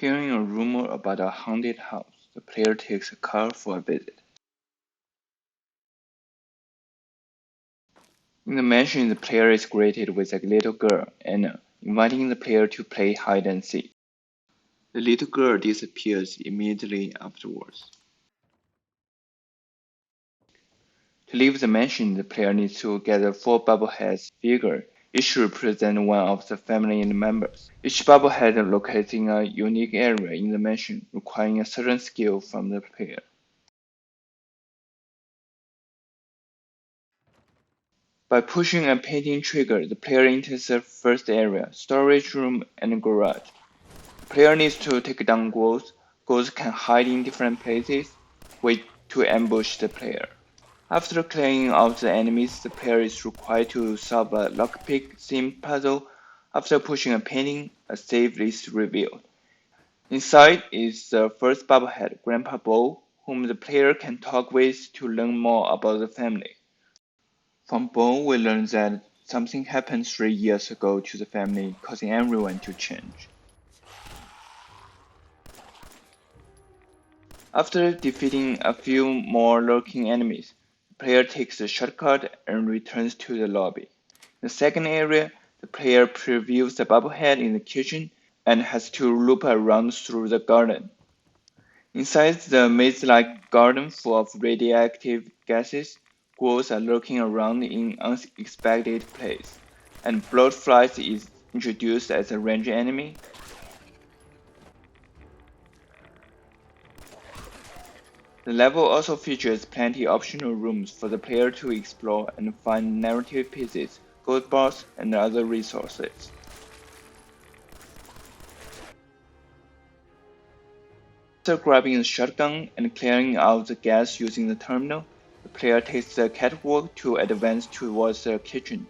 Hearing a rumor about a haunted house, the player takes a car for a visit. In the mansion, the player is greeted with a little girl, Anna, inviting the player to play hide and seek. The little girl disappears immediately afterwards. To leave the mansion, the player needs to gather 4 bobbleheads figures, each represent one of the family members. Each bobblehead located in a unique area in the mansion, requiring a certain skill from the player. By pushing a painting trigger, the player enters the first area, storage room and garage. The player needs to take down ghouls. Ghouls can hide in different places, wait to ambush the player. After clearing out the enemies, the player is required to solve a lockpick-themed puzzle. After pushing a painting, a save is revealed. Inside is the first bobblehead, Grandpa Bo, whom the player can talk with to learn more about the family. From Bo, we learn that something happened 3 years ago to the family, causing everyone to change. After defeating a few more lurking enemies, the player takes a shortcut and returns to the lobby. In the second area, the player previews the bobblehead in the kitchen and has to loop around through the garden. Inside the maze-like garden full of radioactive gases, ghouls are lurking around in unexpected places, and bloodflies is introduced as a range enemy. The level also features plenty optional rooms for the player to explore and find narrative pieces, gold bars, and other resources. After grabbing the shotgun and clearing out the gas using the terminal, the player takes the catwalk to advance towards the kitchen.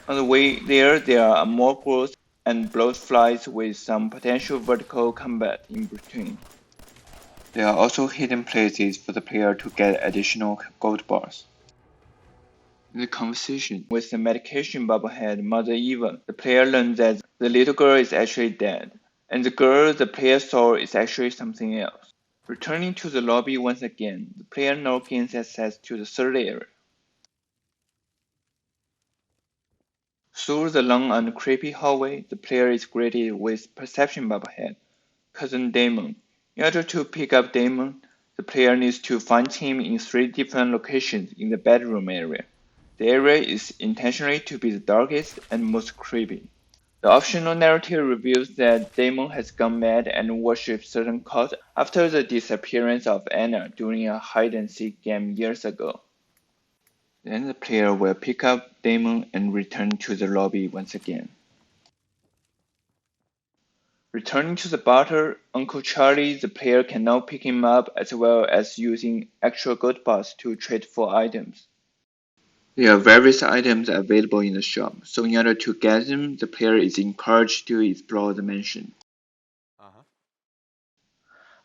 On the way there are more ghouls and bloodflies with some potential vertical combat in between. There are also hidden places for the player to get additional gold bars. In the conversation with the medication bobblehead Mother Eva, the player learns that the little girl is actually dead, and the girl the player saw is actually something else. Returning to the lobby once again, the player now gains access to the third area. Through the long and creepy hallway, the player is greeted with Perception Bobblehead, Cousin Damon. In order to pick up Damon, the player needs to find him in 3 different locations in the bedroom area. The area is intentionally to be the darkest and most creepy. The optional narrative reveals that Damon has gone mad and worships certain cult after the disappearance of Anna during a hide-and-seek game years ago. Then the player will pick up Damon and return to the lobby once again. Returning to the butler, Uncle Charlie, the player can now pick him up as well as using actual gold bars to trade for items. There are various items available in the shop, so in order to get them, the player is encouraged to explore the mansion.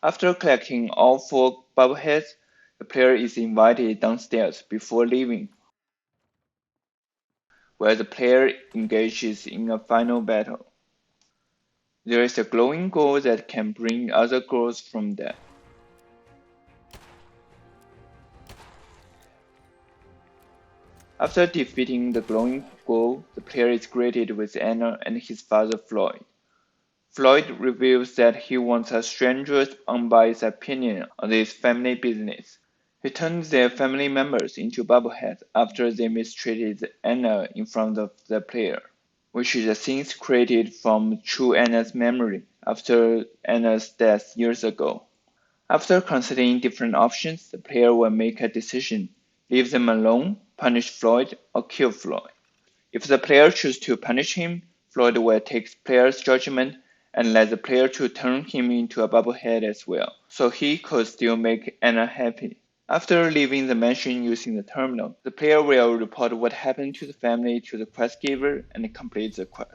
After collecting all 4 bobbleheads, the player is invited downstairs before leaving, where the player engages in a final battle. There is a glowing ghoul that can bring other ghouls from death. After defeating the glowing ghoul, the player is greeted with Anna and his father Floyd. Floyd reveals that he wants a stranger's unbiased opinion on this family business. He turns their family members into bobbleheads after they mistreated Anna in front of the player, which is a scene created from true Anna's memory after Anna's death years ago. After considering different options, the player will make a decision: leave them alone, punish Floyd, or kill Floyd. If the player chooses to punish him, Floyd will take player's judgment and let the player to turn him into a bobblehead as well, so he could still make Anna happy. After leaving the mansion using the terminal, the player will report what happened to the family to the quest giver and complete the quest.